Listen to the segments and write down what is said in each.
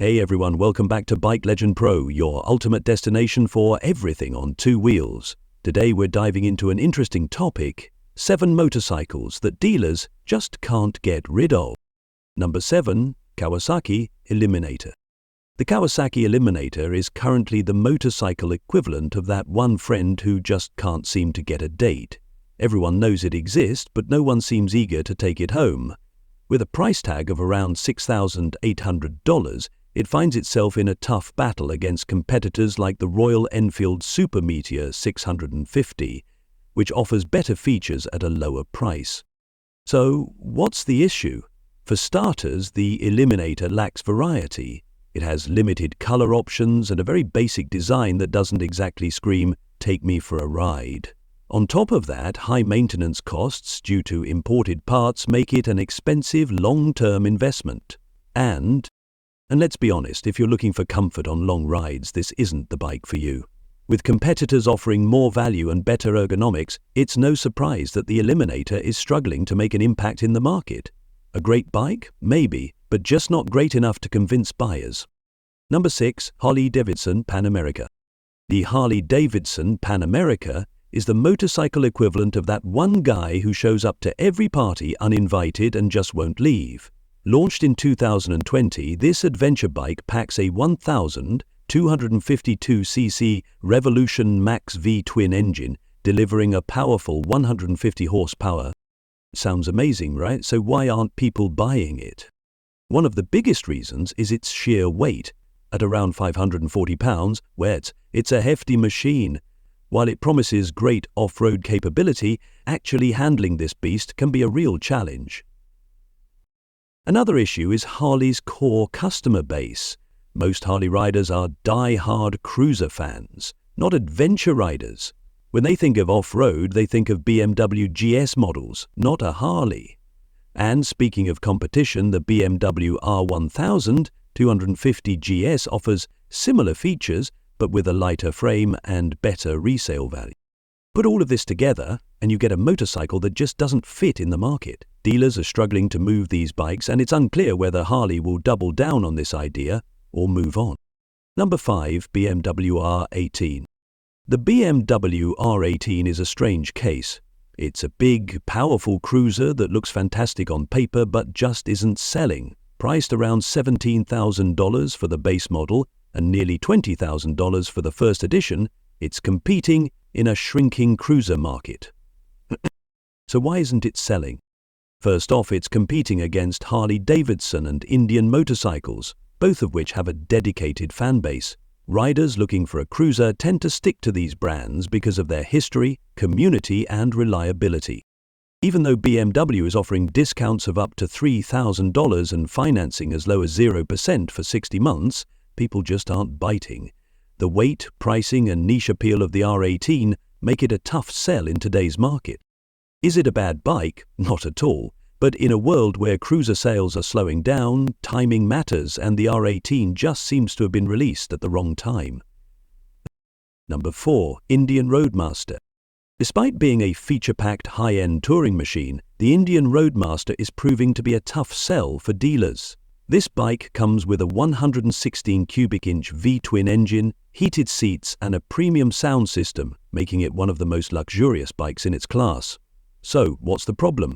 Hey everyone, welcome back to Bike Legend Pro, your ultimate destination for everything on two wheels. Today we're diving into an interesting topic: 7 motorcycles that dealers just can't get rid of. Number 7. Kawasaki Eliminator. The Kawasaki Eliminator is currently the motorcycle equivalent of that one friend who just can't seem to get a date. Everyone knows it exists, but no one seems eager to take it home. With a price tag of around $6,800, it finds itself in a tough battle against competitors like the Royal Enfield Super Meteor 650, which offers better features at a lower price. So, what's the issue? For starters, the Eliminator lacks variety. It has limited color options and a very basic design that doesn't exactly scream, "Take me for a ride." On top of that, high maintenance costs due to imported parts make it an expensive long-term investment. And let's be honest, if you're looking for comfort on long rides, this isn't the bike for you. With competitors offering more value and better ergonomics, it's no surprise that the Eliminator is struggling to make an impact in the market. A great bike? Maybe, but just not great enough to convince buyers. Number 6. Harley Davidson Pan America. The Harley Davidson Pan America is the motorcycle equivalent of that one guy who shows up to every party uninvited and just won't leave. Launched in 2020, this adventure bike packs a 1,252cc Revolution Max V twin engine, delivering a powerful 150 horsepower. Sounds amazing, right? So why aren't people buying it? One of the biggest reasons is its sheer weight. At around 540 pounds, it's a hefty machine. While it promises great off-road capability, actually handling this beast can be a real challenge. Another issue is Harley's core customer base. Most Harley riders are die-hard cruiser fans, not adventure riders. When they think of off-road, they think of BMW GS models, not a Harley. And speaking of competition, the BMW R1000 250 GS offers similar features, but with a lighter frame and better resale value. Put all of this together, and you get a motorcycle that just doesn't fit in the market. Dealers are struggling to move these bikes, and it's unclear whether Harley will double down on this idea or move on. Number 5. BMW R18. The BMW R18 is a strange case. It's a big, powerful cruiser that looks fantastic on paper but just isn't selling. Priced around $17,000 for the base model and nearly $20,000 for the first edition, it's competing in a shrinking cruiser market. So why isn't it selling? First off, it's competing against Harley Davidson and Indian motorcycles, both of which have a dedicated fan base. Riders looking for a cruiser tend to stick to these brands because of their history, community, and reliability. Even though BMW is offering discounts of up to $3,000 and financing as low as 0% for 60 months, people just aren't biting. The weight, pricing, and niche appeal of the R18 make it a tough sell in today's market. Is it a bad bike? Not at all. But in a world where cruiser sales are slowing down, timing matters, and the R18 just seems to have been released at the wrong time. Number 4. Indian Roadmaster. Despite being a feature-packed high-end touring machine, the Indian Roadmaster is proving to be a tough sell for dealers. This bike comes with a 116 cubic inch V-twin engine, heated seats, and a premium sound system, making it one of the most luxurious bikes in its class. So, what's the problem?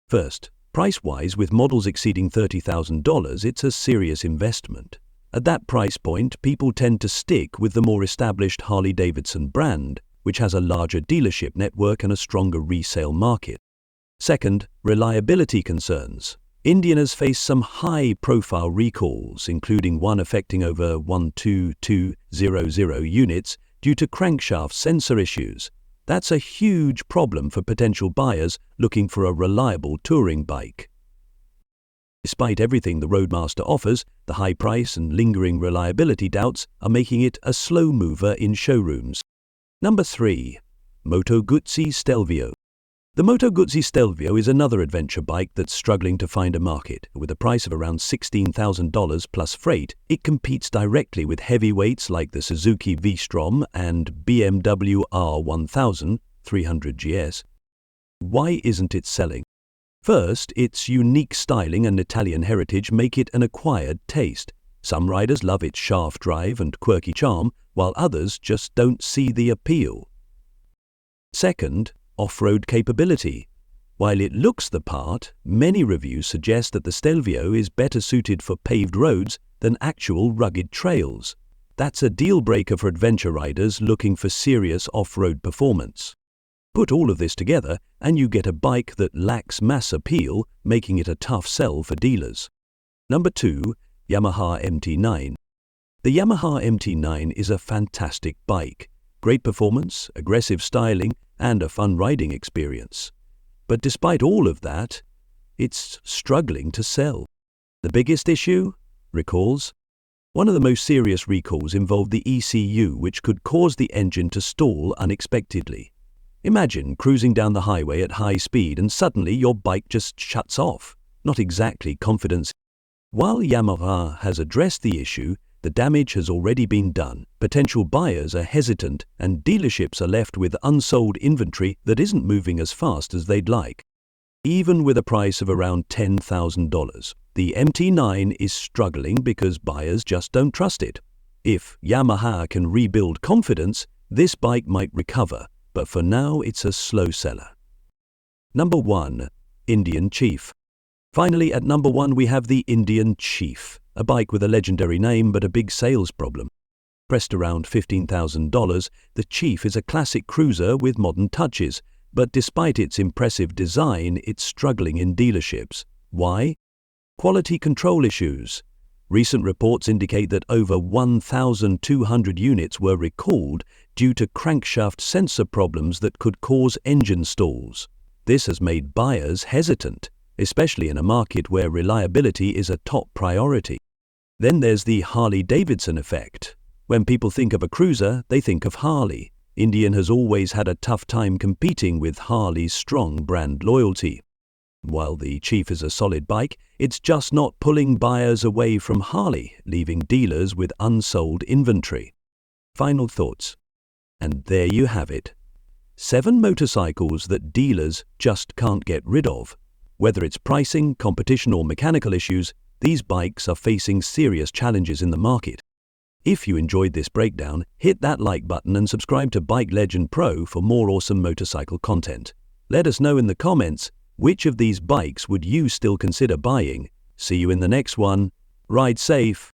First, price-wise, with models exceeding $30,000, it's a serious investment. At that price point, people tend to stick with the more established Harley-Davidson brand, which has a larger dealership network and a stronger resale market. Second, reliability concerns. Indian has faced some high-profile recalls, including one affecting over 12200 units due to crankshaft sensor issues. That's a huge problem for potential buyers looking for a reliable touring bike. Despite everything the Roadmaster offers, the high price and lingering reliability doubts are making it a slow mover in showrooms. Number 3. Moto Guzzi Stelvio. The Moto Guzzi Stelvio is another adventure bike that's struggling to find a market. With a price of around $16,000 plus freight, it competes directly with heavyweights like the Suzuki V-Strom and BMW R1000 300 GS. Why isn't it selling? First, its unique styling and Italian heritage make it an acquired taste. Some riders love its shaft drive and quirky charm, while others just don't see the appeal. Second, off-road capability. While it looks the part, many reviews suggest that the Stelvio is better suited for paved roads than actual rugged trails. That's a deal-breaker for adventure riders looking for serious off-road performance. Put all of this together and you get a bike that lacks mass appeal, making it a tough sell for dealers. Number 2. Yamaha MT-09. The Yamaha MT-09 is a fantastic bike. Great performance, aggressive styling, and a fun riding experience. But despite all of that, it's struggling to sell. The biggest issue? Recalls. One of the most serious recalls involved the ECU, which could cause the engine to stall unexpectedly. Imagine cruising down the highway at high speed and suddenly your bike just shuts off. Not exactly confidence. While Yamaha has addressed the issue, the damage has already been done. Potential buyers are hesitant and dealerships are left with unsold inventory that isn't moving as fast as they'd like. Even with a price of around $10,000, the MT-09 is struggling because buyers just don't trust it. If Yamaha can rebuild confidence, this bike might recover, but for now it's a slow seller. Number 1. Indian Chief. Finally, at number 1 we have the Indian Chief, a bike with a legendary name but a big sales problem. Priced around $15,000, the Chief is a classic cruiser with modern touches, but despite its impressive design, it's struggling in dealerships. Why? Quality control issues. Recent reports indicate that over 1,200 units were recalled due to crankshaft sensor problems that could cause engine stalls. This has made buyers hesitant, especially in a market where reliability is a top priority. Then there's the Harley-Davidson effect. When people think of a cruiser, they think of Harley. Indian has always had a tough time competing with Harley's strong brand loyalty. While the Chief is a solid bike, it's just not pulling buyers away from Harley, leaving dealers with unsold inventory. Final thoughts. And there you have it. 7 motorcycles that dealers just can't get rid of. Whether it's pricing, competition, or mechanical issues, these bikes are facing serious challenges in the market. If you enjoyed this breakdown, hit that like button and subscribe to Bike Legend Pro for more awesome motorcycle content. Let us know in the comments, which of these bikes would you still consider buying? See you in the next one. Ride safe.